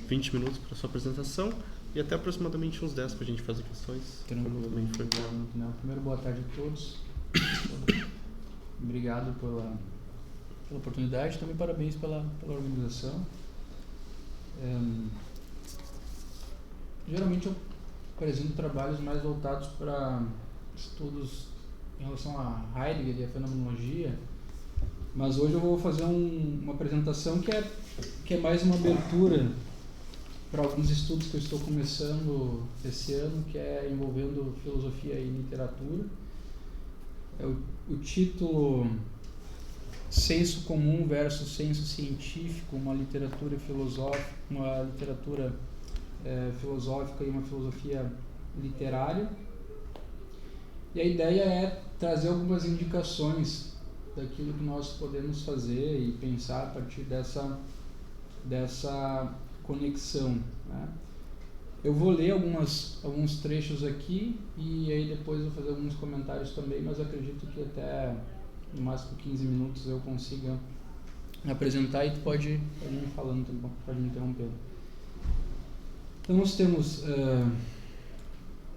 20 minutos para sua apresentação e até aproximadamente uns 10 para a gente fazer questões. Primeiro, boa tarde a todos. Obrigado pela oportunidade, também parabéns pela organização. Geralmente eu apresento trabalhos mais voltados para estudos em relação a Heidegger e a fenomenologia, mas hoje eu vou fazer uma apresentação que é mais uma abertura para alguns estudos que eu estou começando esse ano, que é envolvendo filosofia e literatura. O título Senso Comum versus Senso Científico, uma literatura filosófica e uma filosofia literária. E a ideia é trazer algumas indicações daquilo que nós podemos fazer e pensar a partir dessa conexão, né? Eu vou ler alguns trechos aqui e aí depois eu vou fazer alguns comentários também, mas acredito que até no máximo 15 minutos eu consiga apresentar e tu pode ir me falando, pode me interromper. Então nós temos,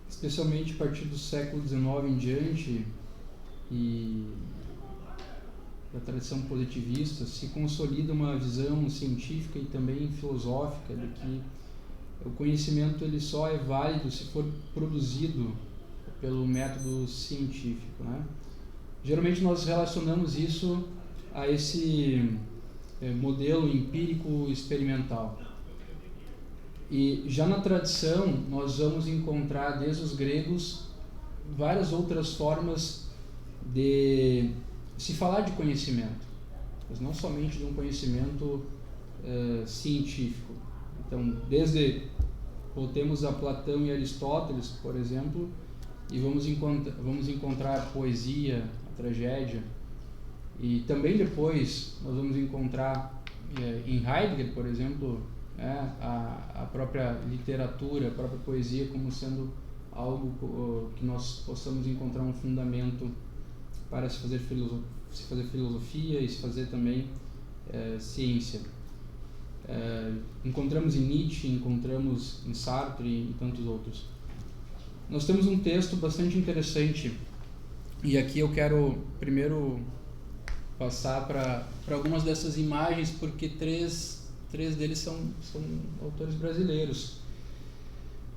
especialmente a partir do século XIX em diante e da tradição positivista, se consolida uma visão científica e também filosófica de que o conhecimento ele só é válido se for produzido pelo método científico, né? Geralmente nós relacionamos isso a esse modelo empírico experimental. E já na tradição nós vamos encontrar desde os gregos várias outras formas de se falar de conhecimento, mas não somente de um conhecimento científico. Então, voltemos a Platão e Aristóteles, por exemplo, e vamos encontrar a poesia, a tragédia, e também depois nós vamos encontrar em Heidegger, por exemplo, a própria literatura, a própria poesia como sendo algo que nós possamos encontrar um fundamento para se fazer filosofia e se fazer também ciência. Encontramos em Nietzsche, encontramos em Sartre e tantos outros. Nós temos um texto bastante interessante e aqui eu quero primeiro passar para algumas dessas imagens, porque três deles são autores brasileiros.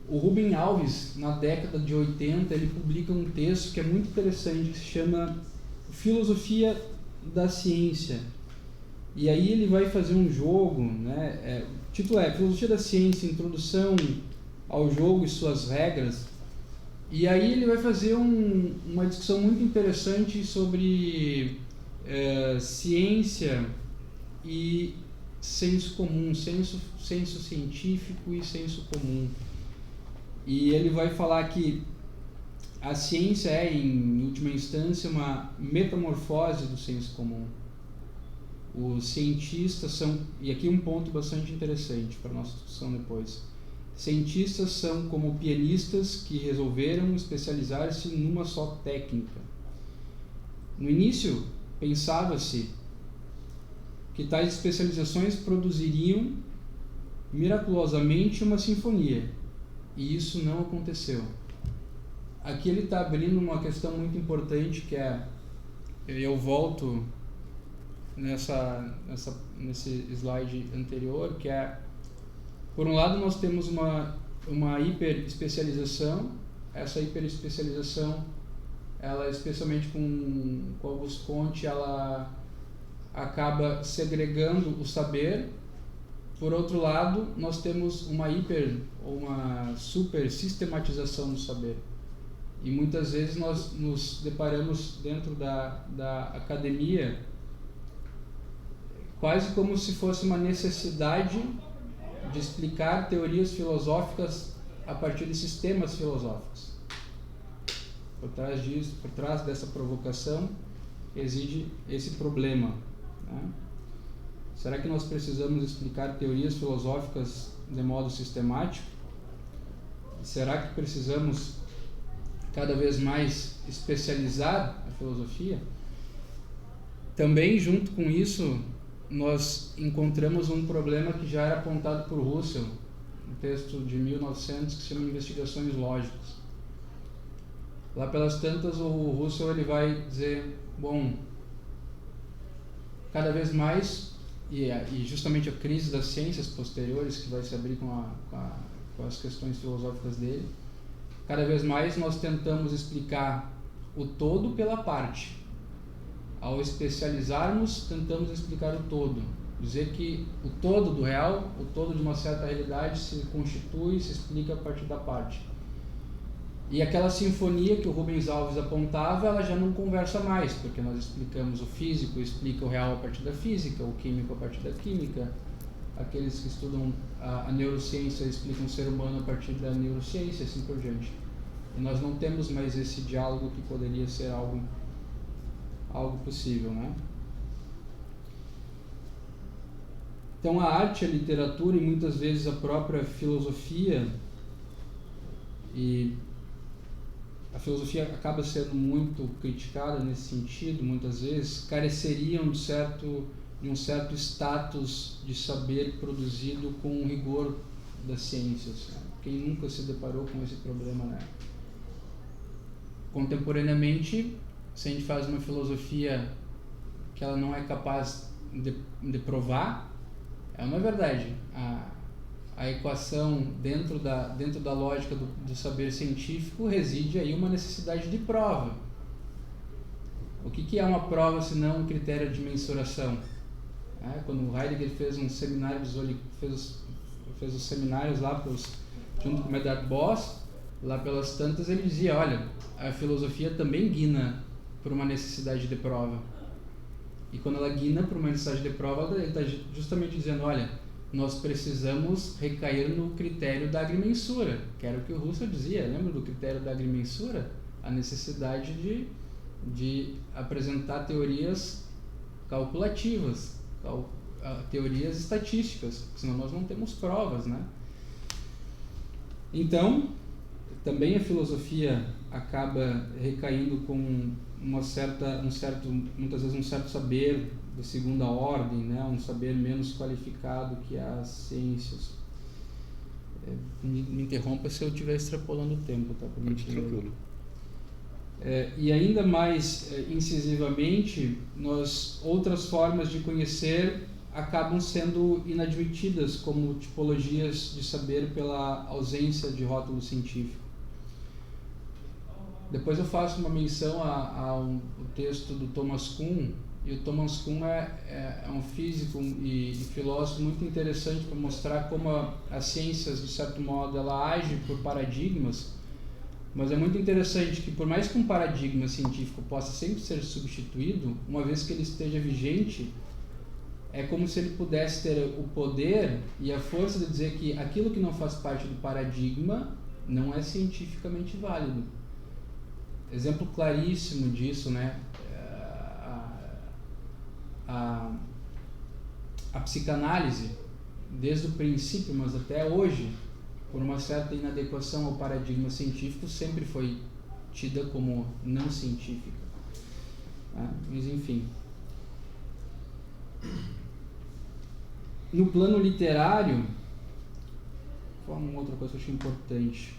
O Rubem Alves, na década de 80, ele publica um texto que é muito interessante, que se chama Filosofia da Ciência. E aí ele vai fazer um jogo, né? O título é Filosofia da Ciência, Introdução ao Jogo e Suas Regras. E aí ele vai fazer uma discussão muito interessante sobre ciência e senso comum, senso científico e senso comum. E ele vai falar que a ciência é, em última instância, uma metamorfose do senso comum. Os cientistas são, e aqui um ponto bastante interessante para a nossa discussão depois, cientistas são como pianistas que resolveram especializar-se numa só técnica. No início, pensava-se que tais especializações produziriam miraculosamente uma sinfonia, e isso não aconteceu. Aqui ele está abrindo uma questão muito importante, que é, eu volto nesse slide anterior, que é, por um lado nós temos uma hiperespecialização. Essa hiperespecialização, ela especialmente com Auguste Comte, ela acaba segregando o saber. Por outro lado, nós temos uma super sistematização do saber. E muitas vezes nós nos deparamos dentro da academia quase como se fosse uma necessidade de explicar teorias filosóficas a partir de sistemas filosóficos. Por trás dessa provocação, existe esse problema, né? Será que nós precisamos explicar teorias filosóficas de modo sistemático? Será que precisamos cada vez mais especializar a filosofia? Também, junto com isso, nós encontramos um problema que já era apontado por Russell, um texto de 1900 que se chama Investigações Lógicas. Lá pelas tantas, o Russell ele vai dizer, bom, cada vez mais, e justamente a crise das ciências posteriores, que vai se abrir com as questões filosóficas dele, cada vez mais nós tentamos explicar o todo pela parte. Ao especializarmos, tentamos explicar o todo. Dizer que o todo do real, o todo de uma certa realidade se constitui, se explica a partir da parte. E aquela sinfonia que o Rubens Alves apontava, ela já não conversa mais, porque nós explicamos o físico, explica o real a partir da física, o químico a partir da química, aqueles que estudam a neurociência explicam o ser humano a partir da neurociência, assim por diante. E nós não temos mais esse diálogo que poderia ser algo possível, né? Então a arte, a literatura e muitas vezes a própria filosofia, e a filosofia acaba sendo muito criticada nesse sentido, muitas vezes, careceriam de um certo status de saber produzido com o rigor das ciências. Né? Quem nunca se deparou com esse problema, né? Contemporaneamente, se a gente faz uma filosofia que ela não é capaz de provar, é uma verdade. A equação dentro da lógica do saber científico reside aí uma necessidade de prova. O que é uma prova se não um critério de mensuração? Quando Heidegger fez um seminário fez os seminários lá junto com o Medard Boss, lá pelas tantas ele dizia, olha, a filosofia também guina por uma necessidade de prova. E quando ela guina por uma necessidade de prova, ele está justamente dizendo, olha, nós precisamos recair no critério da agrimensura, que era o que o Russell dizia. Lembra do critério da agrimensura? A necessidade de apresentar teorias calculativas, teorias estatísticas, senão nós não temos provas, né? Então, também a filosofia acaba recaindo com muitas vezes um certo saber de segunda ordem, né? Um saber menos qualificado que as ciências. Me interrompa se eu estiver extrapolando o tempo, tá? Tranquilo. E ainda mais incisivamente, outras formas de conhecer acabam sendo inadmitidas como tipologias de saber pela ausência de rótulo científico. Depois eu faço uma menção ao texto do Thomas Kuhn, e o Thomas Kuhn é um físico e filósofo muito interessante para mostrar como as ciências, de certo modo, ela age por paradigmas, mas é muito interessante que, por mais que um paradigma científico possa sempre ser substituído, uma vez que ele esteja vigente, é como se ele pudesse ter o poder e a força de dizer que aquilo que não faz parte do paradigma não é cientificamente válido. Exemplo claríssimo disso, né? A psicanálise, desde o princípio, mas até hoje, por uma certa inadequação ao paradigma científico, sempre foi tida como não científica. Mas enfim. No plano literário, vou falar uma outra coisa que eu acho importante.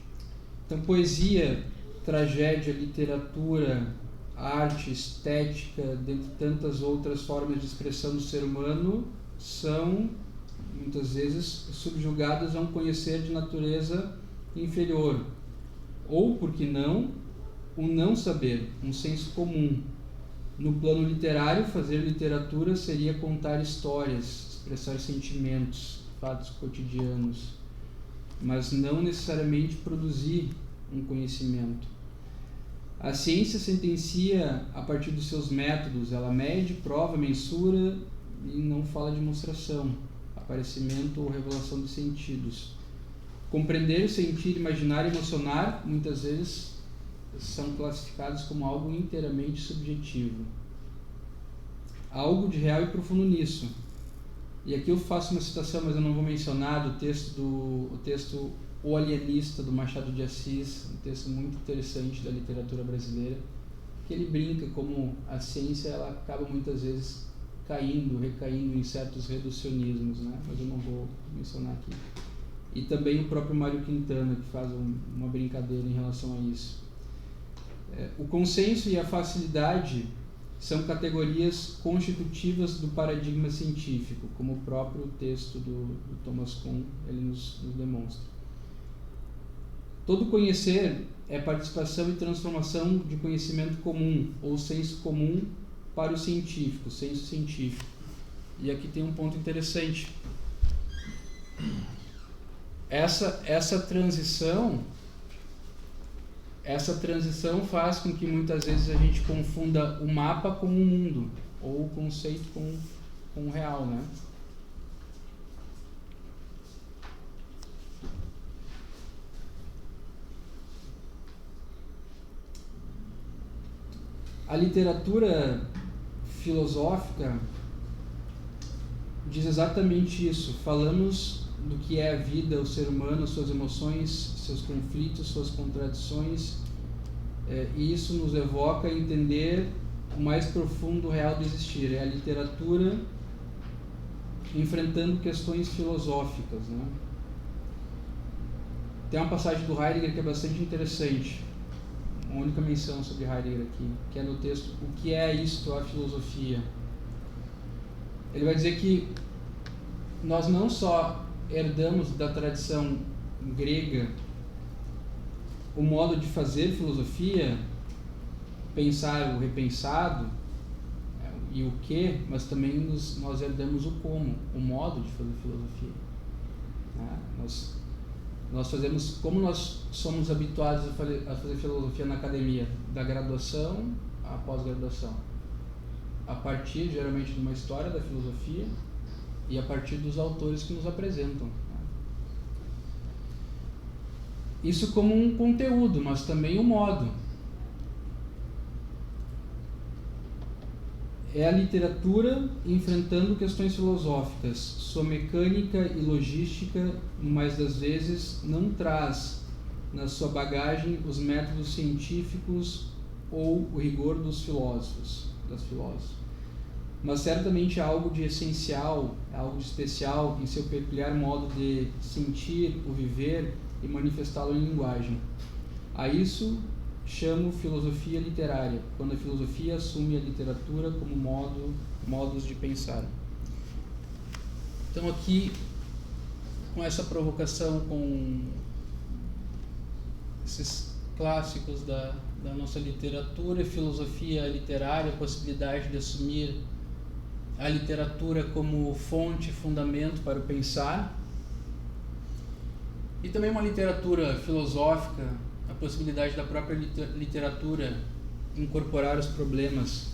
Então, poesia, tragédia, literatura, arte, estética, dentre tantas outras formas de expressão do ser humano, são muitas vezes subjugadas a um conhecer de natureza inferior. Ou, por que não, um não saber, um senso comum. No plano literário, fazer literatura seria contar histórias, expressar sentimentos, fatos cotidianos, mas não necessariamente produzir um conhecimento. A ciência sentencia a partir dos seus métodos, ela mede, prova, mensura e não fala de demonstração, aparecimento ou revelação de sentidos. Compreender, sentir, imaginar e emocionar, muitas vezes, são classificados como algo inteiramente subjetivo. Há algo de real e profundo nisso. E aqui eu faço uma citação, mas eu não vou mencionar, do texto O Alienista, do Machado de Assis, um texto muito interessante da literatura brasileira, que ele brinca como a ciência ela acaba muitas vezes recaindo em certos reducionismos, né? Mas eu não vou mencionar aqui. E também o próprio Mário Quintana, que faz uma brincadeira em relação a isso. O consenso e a facilidade são categorias constitutivas do paradigma científico, como o próprio texto do Thomas Kuhn ele nos demonstra. Todo conhecer é participação e transformação de conhecimento comum, ou senso comum, para o científico, senso científico. E aqui tem um ponto interessante. Essa transição faz com que muitas vezes a gente confunda o mapa com o mundo, ou o conceito com o real, né? A literatura filosófica diz exatamente isso. Falamos do que é a vida, o ser humano, suas emoções, seus conflitos, suas contradições, e isso nos evoca a entender o mais profundo real do existir. É a literatura enfrentando questões filosóficas, né? Tem uma passagem do Heidegger que é bastante interessante, uma única menção sobre Heidegger aqui, que é no texto O que é isto, a filosofia? Ele vai dizer que nós não só herdamos da tradição grega o modo de fazer filosofia, pensar o repensado e o que, mas também nós herdamos o como, o modo de fazer filosofia. Nós fazemos como nós somos habituados a fazer filosofia na academia, da graduação à pós-graduação, a partir geralmente de uma história da filosofia e a partir dos autores que nos apresentam. Isso como um conteúdo, mas também um modo. É a literatura enfrentando questões filosóficas. Sua mecânica e logística, mais das vezes, não traz na sua bagagem os métodos científicos ou o rigor dos filósofos, das filósofas. Mas certamente há algo de essencial, algo de especial em seu peculiar modo de sentir o viver e manifestá-lo em linguagem. A isso chamo filosofia literária, quando a filosofia assume a literatura como modos de pensar. Então aqui, com essa provocação, com esses clássicos da nossa literatura e filosofia literária, a possibilidade de assumir a literatura como fonte, fundamento para o pensar, e também uma literatura filosófica, a possibilidade da própria literatura incorporar os problemas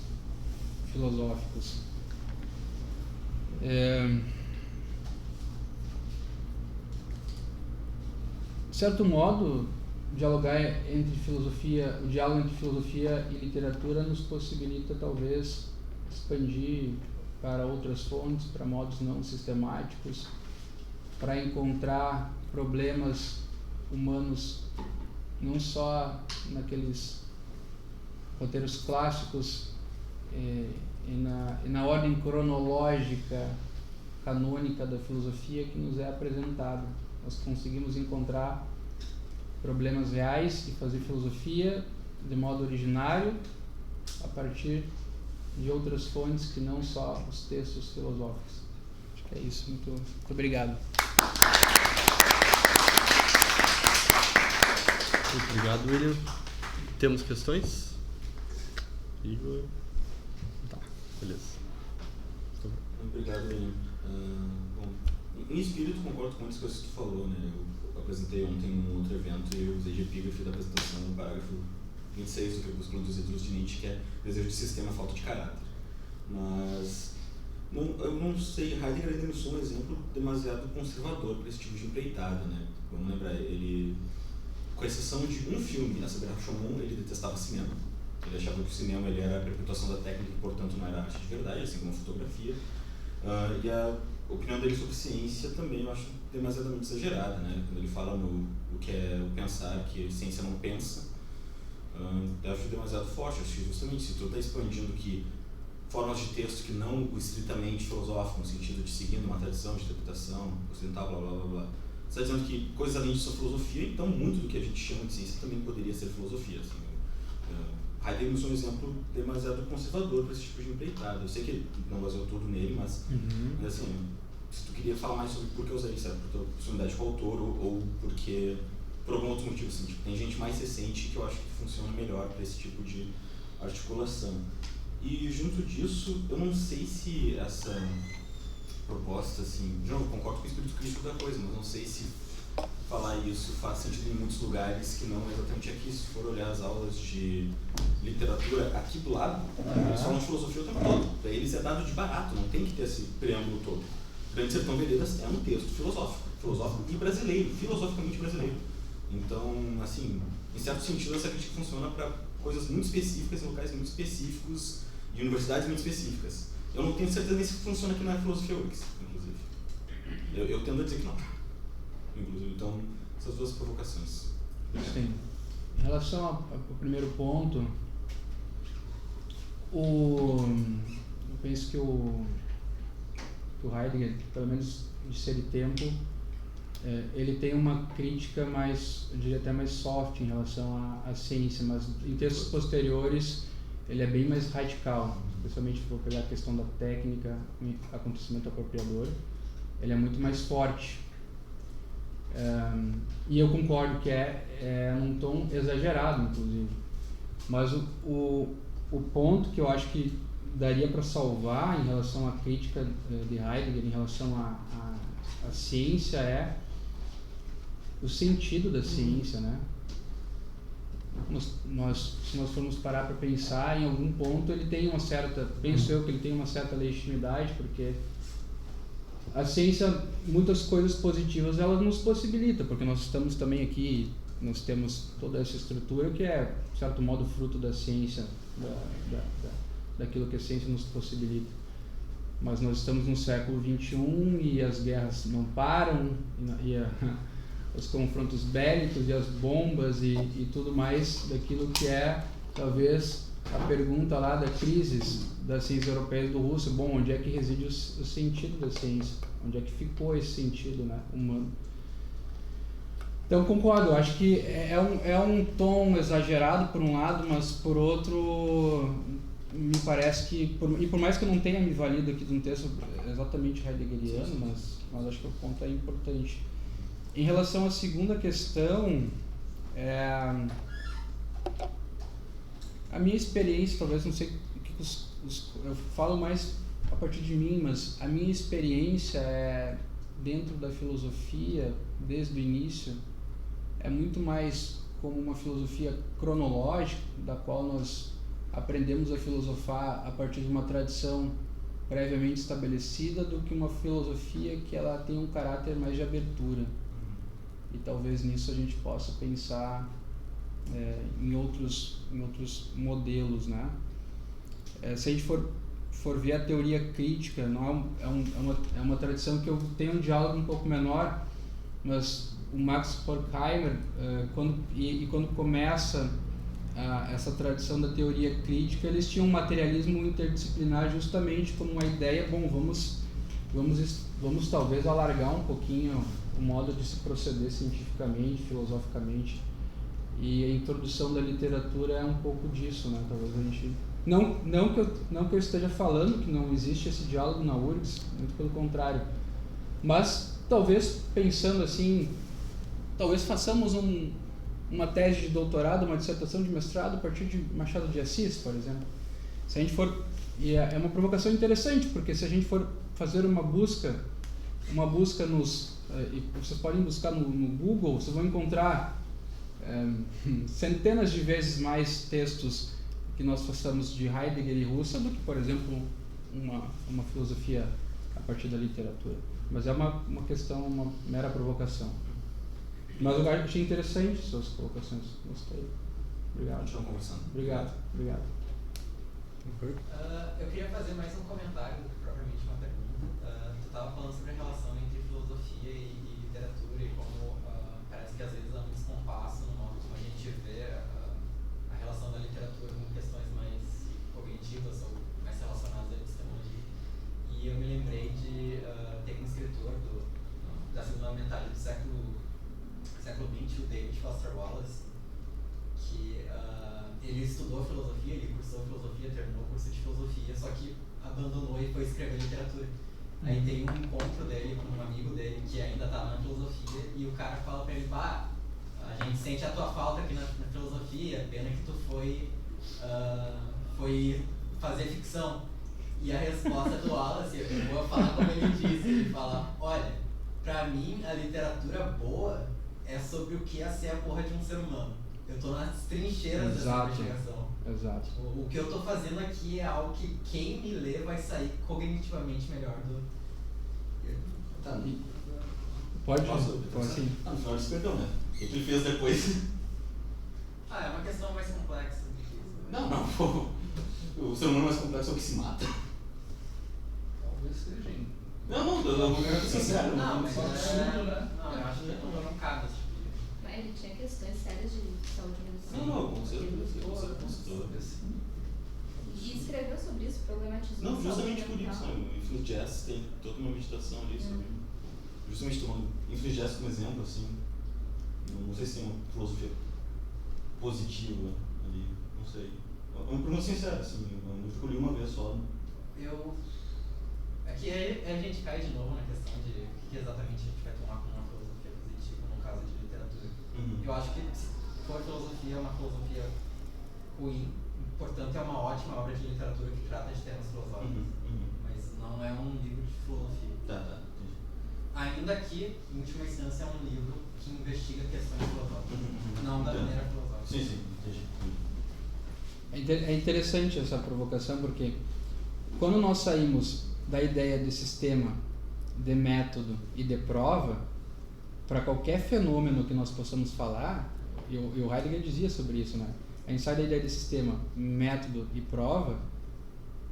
filosóficos. De certo modo, o diálogo entre filosofia e literatura nos possibilita talvez expandir para outras fontes, para modos não sistemáticos, para encontrar problemas humanos não só naqueles roteiros clássicos e na ordem cronológica, canônica da filosofia que nos é apresentada. Nós conseguimos encontrar problemas reais e fazer filosofia de modo originário a partir de outras fontes que não só os textos filosóficos. Acho que é isso. Muito obrigado. Muito obrigado, William. Temos questões? Igor? Tá, beleza. Obrigado, William. Bom, em espírito, concordo com muitas coisas que tu falou, né? Eu apresentei ontem num outro evento e eu usei de epígrafe da apresentação no parágrafo 26 do Crepúsculo dos Ídolos de Nietzsche, que é desejo de sistema, falta de caráter. Mas eu não sei, Heidegger ainda me soa um exemplo demasiado conservador para esse tipo de empreitada, né? Vamos lembrar, ele, com exceção de um filme, a saber, Rashomon, ele detestava cinema. Ele achava que o cinema ele era a perpetuação da técnica e, portanto, não era arte de verdade, assim como a fotografia. E a opinião dele sobre ciência também eu acho demasiadamente exagerada, né? Quando ele fala no o que é o pensar, que a ciência não pensa, eu acho demasiado forte. Eu acho que justamente se tu está expandindo que formas de texto que não o estritamente filosófico, no sentido de seguindo uma tradição de interpretação ocidental, blá blá blá blá. Você está dizendo que coisas além disso são filosofia, então muito do que a gente chama de ciência também poderia ser filosofia. Assim. Heidegger nos é um exemplo demasiado conservador para esse tipo de empreitada. Eu sei que ele não baseou tudo nele, mas assim, se tu queria falar mais sobre por que usaria isso, por tua proximidade com o autor ou porque por algum outro motivo, assim, tipo, tem gente mais recente que eu acho que funciona melhor para esse tipo de articulação. E junto disso, eu não sei se essa proposta, assim, de novo, concordo com o espírito crítico da coisa, mas não sei se falar isso faz sentido em muitos lugares que não exatamente aqui. Se for olhar as aulas de literatura aqui do lado, eles falam de filosofia o tempo todo. Para eles é dado de barato, não tem que ter esse preâmbulo todo. Grande Sertão Veredas é um texto filosófico e brasileiro, filosoficamente brasileiro. Então, assim, em certo sentido, essa crítica funciona para coisas muito específicas, em locais muito específicos, de universidades muito específicas. Eu não tenho certeza nem se funciona aqui na filosofia URGS, inclusive. Eu tendo a dizer que não. Inclusive, então, essas duas provocações. Sim. Em relação ao primeiro ponto, eu penso que o Heidegger, pelo menos de ser e tempo, ele tem uma crítica mais, eu diria até mais soft em relação à ciência, mas em textos posteriores ele é bem mais radical, especialmente se for pegar a questão da técnica, acontecimento apropriador, ele é muito mais forte. E eu concordo que é num tom exagerado, inclusive. Mas o ponto que eu acho que daria para salvar em relação à crítica de Heidegger, em relação à ciência, é o sentido da ciência, né? Se nós formos parar para pensar, em algum ponto ele tem uma certa, penso eu que ele tem uma certa legitimidade, porque a ciência, muitas coisas positivas ela nos possibilita, porque nós estamos também aqui, nós temos toda essa estrutura que é, de certo modo, fruto da ciência, daquilo que a ciência nos possibilita. Mas nós estamos no século XXI e as guerras não param, e os confrontos bélicos e as bombas e tudo mais daquilo que é, talvez, a pergunta lá da crise das ciências europeias do Russo. Bom, onde é que reside o sentido da ciência? Onde é que ficou esse sentido, né, humano? Então, concordo, acho que é um tom exagerado por um lado, mas por outro, me parece que, por mais que eu não tenha me valido aqui de um texto exatamente heideggeriano, mas acho que o ponto é importante. Em relação à segunda questão, a minha experiência, talvez, não sei o que eu falo mais a partir de mim, mas a minha experiência dentro da filosofia, desde o início, é muito mais como uma filosofia cronológica, da qual nós aprendemos a filosofar a partir de uma tradição previamente estabelecida, do que uma filosofia que ela tem um caráter mais de abertura. E talvez nisso a gente possa pensar em outros modelos, né? Se a gente for ver a teoria crítica, não é uma tradição que eu tenho um diálogo um pouco menor, mas o Max Horkheimer, quando começa essa tradição da teoria crítica, eles tinham um materialismo interdisciplinar justamente como uma ideia, bom, vamos talvez alargar um pouquinho o modo de se proceder cientificamente, filosoficamente, e a introdução da literatura é um pouco disso, né? Talvez a gente não que eu esteja falando que não existe esse diálogo na URGS, muito pelo contrário, mas talvez pensando assim, talvez façamos uma tese de doutorado, uma dissertação de mestrado a partir de Machado de Assis, por exemplo. Se a gente for, e é uma provocação interessante, porque se a gente for fazer uma busca e vocês podem buscar no Google, vocês vão encontrar centenas de vezes mais textos que nós façamos de Heidegger e Husserl do que, por exemplo, uma filosofia a partir da literatura. Mas é uma questão, uma mera provocação. Mas eu achei interessante suas colocações. Gostei. Obrigado. Continuam conversando. Obrigado. Eu queria fazer mais um comentário do que propriamente uma pergunta. Tu estava falando sobre a relação entre filosofia e literatura e como parece que às vezes há um descompasso no modo como a gente vê a relação da literatura com questões mais cognitivas ou mais relacionadas século XX, o David Foster Wallace, que ele estudou filosofia, ele cursou filosofia, terminou o curso de filosofia, só que abandonou e foi escrever literatura. Aí tem um encontro dele com um amigo dele que ainda estava na filosofia e o cara fala pra ele, a gente sente a tua falta aqui na filosofia, pena que tu foi fazer ficção. E a resposta do Wallace, eu vou falar como ele disse, ele fala, olha, pra mim a literatura boa é sobre o que é ser a porra de um ser humano. Eu tô nas trincheiras dessa investigação. Exato. O que eu tô fazendo aqui é algo que quem me lê vai sair cognitivamente melhor do... Tá. Pode sim. No final ele se perdeu, né? O que ele fez depois? É uma questão mais complexa do que isso. Não, pô. O ser humano mais complexo é o que se mata. Talvez seja. Não, eu vou ser sincero. Não, mas absurdo, né? Não, eu acho que não cabe esse tipo de... Mas ele tinha questões sérias de saúde mental. Não, com certeza. E escreveu sobre isso, problematizou. Não, justamente saúde por isso. mental. O Infinite Jazz tem toda uma meditação ali sobre. Justamente tomando Infinite Jazz como exemplo, assim. Não sei se tem uma filosofia positiva ali, não sei. É uma pergunta sincera, assim. Eu escolhi uma vez só. Aqui a gente cai de novo na questão de o que exatamente a gente vai tomar como uma filosofia positiva no caso de literatura. Eu acho que se for filosofia, é uma filosofia ruim, portanto é uma ótima obra de literatura que trata de temas filosóficos, mas não é um livro de filosofia. Tá. Ainda que, em última instância, é um livro que investiga questões filosóficas, não da maneira filosófica. Sim, entendi. É interessante essa provocação, porque quando nós saímos da ideia de sistema, de método e de prova, para qualquer fenômeno que nós possamos falar, e o Heidegger dizia sobre isso, né? A gente sai da ideia de sistema, método e prova,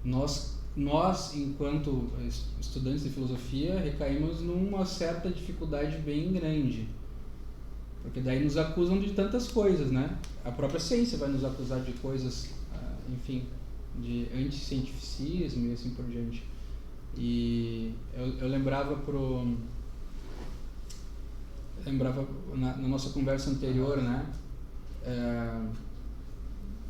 nós enquanto estudantes de filosofia, recaímos numa certa dificuldade bem grande. Porque daí nos acusam de tantas coisas, né? A própria ciência vai nos acusar de coisas, enfim, de anticientificismo e assim por diante. E eu lembrava na nossa conversa anterior, né?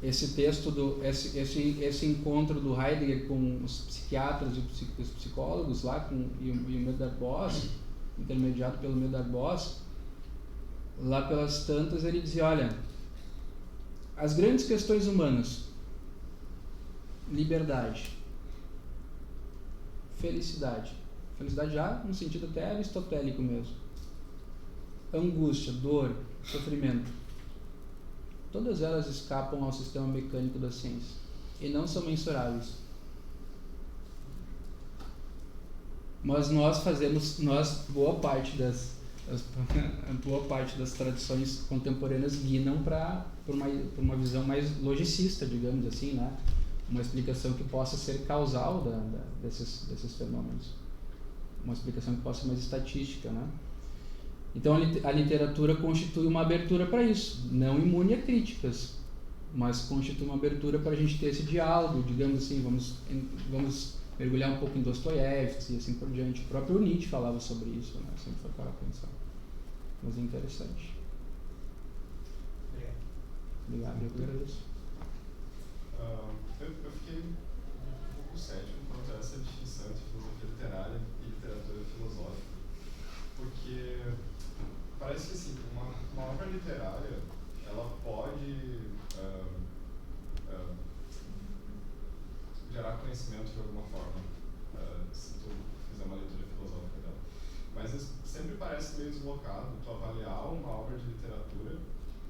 Esse texto esse encontro do Heidegger com os psiquiatras e os psicólogos lá e o Medard-Boss, intermediado pelo Medard-Boss, lá pelas tantas ele dizia, olha, as grandes questões humanas, liberdade, felicidade já no sentido até aristotélico mesmo, angústia, dor, sofrimento, todas elas escapam ao sistema mecânico da ciência e não são mensuráveis. Mas boa parte das tradições contemporâneas guinam por uma visão mais logicista, digamos assim, né? Uma explicação que possa ser causal desses fenômenos, uma explicação que possa ser mais estatística, né? Então a literatura constitui uma abertura para isso, não imune a críticas, mas constitui uma abertura para a gente ter esse diálogo, digamos assim, vamos mergulhar um pouco em Dostoiévski e assim por diante. O próprio Nietzsche falava sobre isso, né? Sempre foi para pensar. Mas é interessante. Obrigado, eu agradeço. Eu fiquei um pouco cético quanto a essa distinção entre filosofia literária e literatura filosófica, porque parece que assim, uma obra literária ela pode gerar conhecimento de alguma forma, se tu fizer uma leitura filosófica dela. Mas sempre parece meio deslocado tu avaliar uma obra de literatura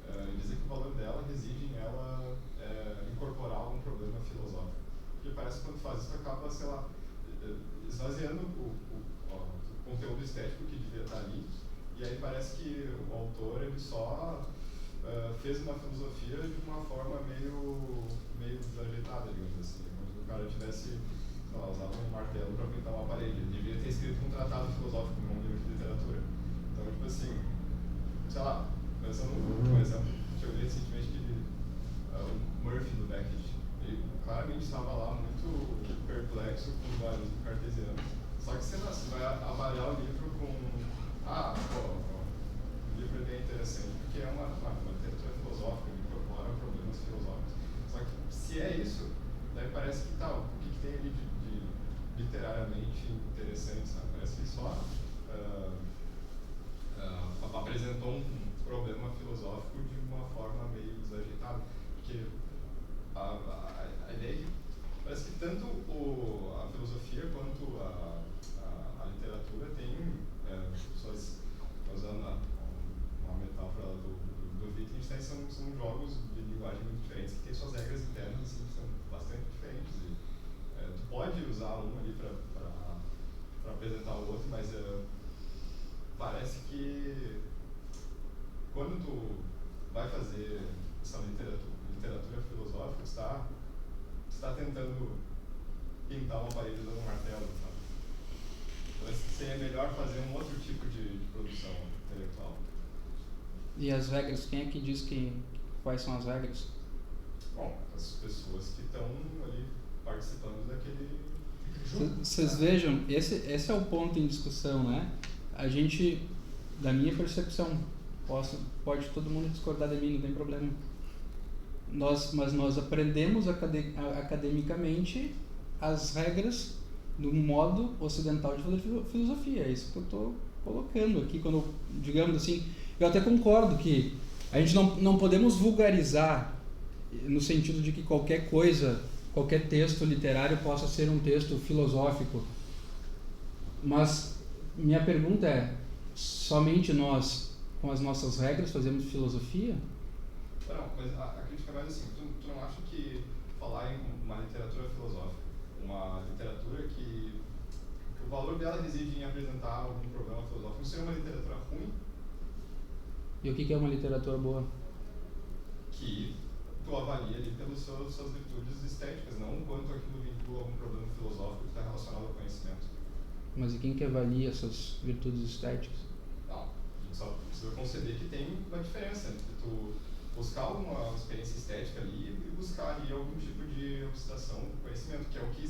e dizer que o valor dela reside em ela incorporar algum problema filosófico. Porque parece que quando tu faz isso, tu acaba, sei lá, esvaziando o conteúdo estético que devia estar ali, e aí parece que o autor ele só fez uma filosofia de uma forma meio desajeitada, digamos assim. Como se o cara tivesse, sei lá, usado um martelo para pintar uma parede. Ele devia ter escrito um tratado filosófico, não um livro de literatura. Então, tipo assim, sei lá, pensando por exemplo, que eu li recentemente o Murphy do Beckett. Ele claramente estava lá muito perplexo com o dualismo cartesiano. Só que você vai avaliar o livro com o livro é bem interessante. apresentou um problema filosófico de uma forma meio desajeitada. Porque a ideia é que parece que tanto a filosofia quanto a literatura tem suas, usando uma metáfora do Wittgenstein, são jogos de linguagem muito diferentes que têm suas regras internas assim, que são bastante diferentes. E, tu pode usar um ali para apresentar o outro, mas parece que quando tu vai fazer essa literatura filosófica, está tentando pintar uma parede usando um martelo, sabe? Parece que seria melhor fazer um outro tipo de produção intelectual. E as regras, quem é que diz quais são as regras? Bom, as pessoas que estão ali participando daquele jogo. Vocês vejam, esse é o ponto em discussão, né? A gente, da minha percepção, pode todo mundo discordar de mim, não tem problema. Mas nós aprendemos academicamente as regras do modo ocidental de fazer filosofia. É isso que eu estou colocando aqui, quando, digamos assim, eu até concordo que a gente não podemos vulgarizar no sentido de que qualquer coisa, qualquer texto literário possa ser um texto filosófico. Mas minha pergunta é, somente nós, com as nossas regras, fazemos filosofia? Não, mas a crítica é mais assim, tu não acha que falar em uma literatura filosófica, uma literatura que o valor dela reside em apresentar algum problema filosófico, não seria uma literatura ruim? E o que é uma literatura boa? Que tu avalia ali pelas suas virtudes estéticas, não quanto aquilo vincula algum problema filosófico que está relacionado ao conhecimento. Mas e quem que avalia essas virtudes estéticas? Não, a gente só precisa conceber que tem uma diferença entre tu buscar uma experiência estética ali e buscar ali algum tipo de abstração do conhecimento, que é o que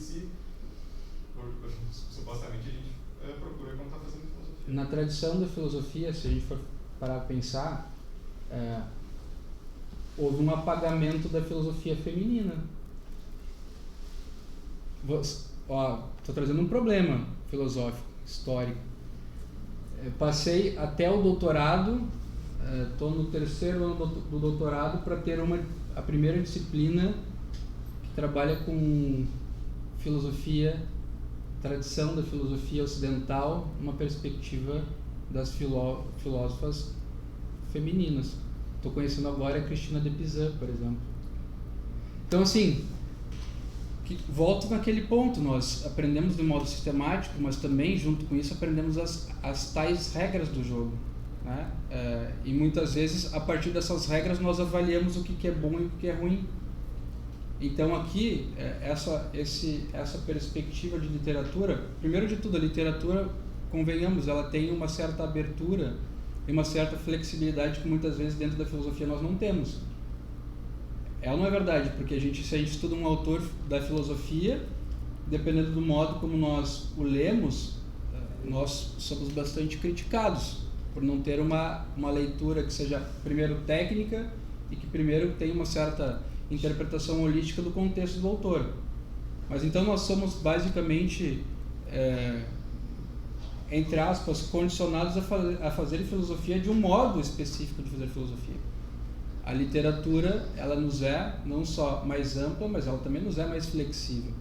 supostamente a gente procura quando está fazendo filosofia. Na tradição da filosofia, se a gente for parar a pensar, houve um apagamento da filosofia feminina. Estou trazendo um problema filosófico, histórico. Eu passei até o doutorado, estou no 3º ano do doutorado para ter a primeira disciplina que trabalha com filosofia, tradição da filosofia ocidental, uma perspectiva das filósofas femininas. Estou conhecendo agora a Cristina de Pizan, por exemplo. Então, assim, volto naquele ponto, nós aprendemos de modo sistemático, mas também, junto com isso, aprendemos as tais regras do jogo, né? E muitas vezes, a partir dessas regras, nós avaliamos o que é bom e o que é ruim. Então, aqui, essa perspectiva de literatura, primeiro de tudo, a literatura, convenhamos, ela tem uma certa abertura e uma certa flexibilidade que muitas vezes dentro da filosofia nós não temos. Ela não é verdade, porque se a gente estuda um autor da filosofia, dependendo do modo como nós o lemos, nós somos bastante criticados por não ter uma leitura que seja primeiro técnica e que primeiro tenha uma certa interpretação holística do contexto do autor. Mas então nós somos basicamente, entre aspas, condicionados a fazer filosofia de um modo específico de fazer filosofia. A literatura, ela nos é não só mais ampla, mas ela também nos é mais flexível.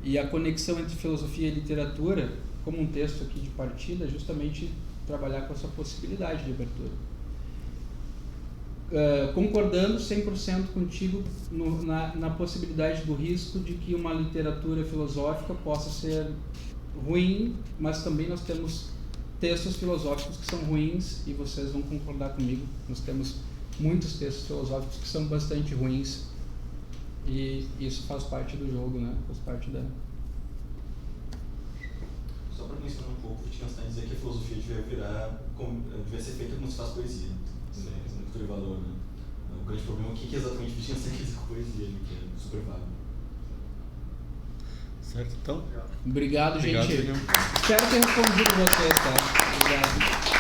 E a conexão entre filosofia e literatura, como um texto aqui de partida, é justamente trabalhar com essa possibilidade de abertura. Concordando 100% contigo na possibilidade do risco de que uma literatura filosófica possa ser ruim, mas também nós temos textos filosóficos que são ruins, e vocês vão concordar comigo, nós temos muitos textos filosóficos que são bastante ruins, e isso faz parte do jogo, né? Faz parte da... Só para mencionar um pouco, o Wittgenstein dizer que a filosofia devia ser feita como se faz poesia, não cultura e valor, né? O grande problema é o que exatamente o Wittgenstein quer dizer com poesia, que é super vago. Certo, então? Obrigado, gente. William. Espero ter respondido vocês, tá? Obrigado.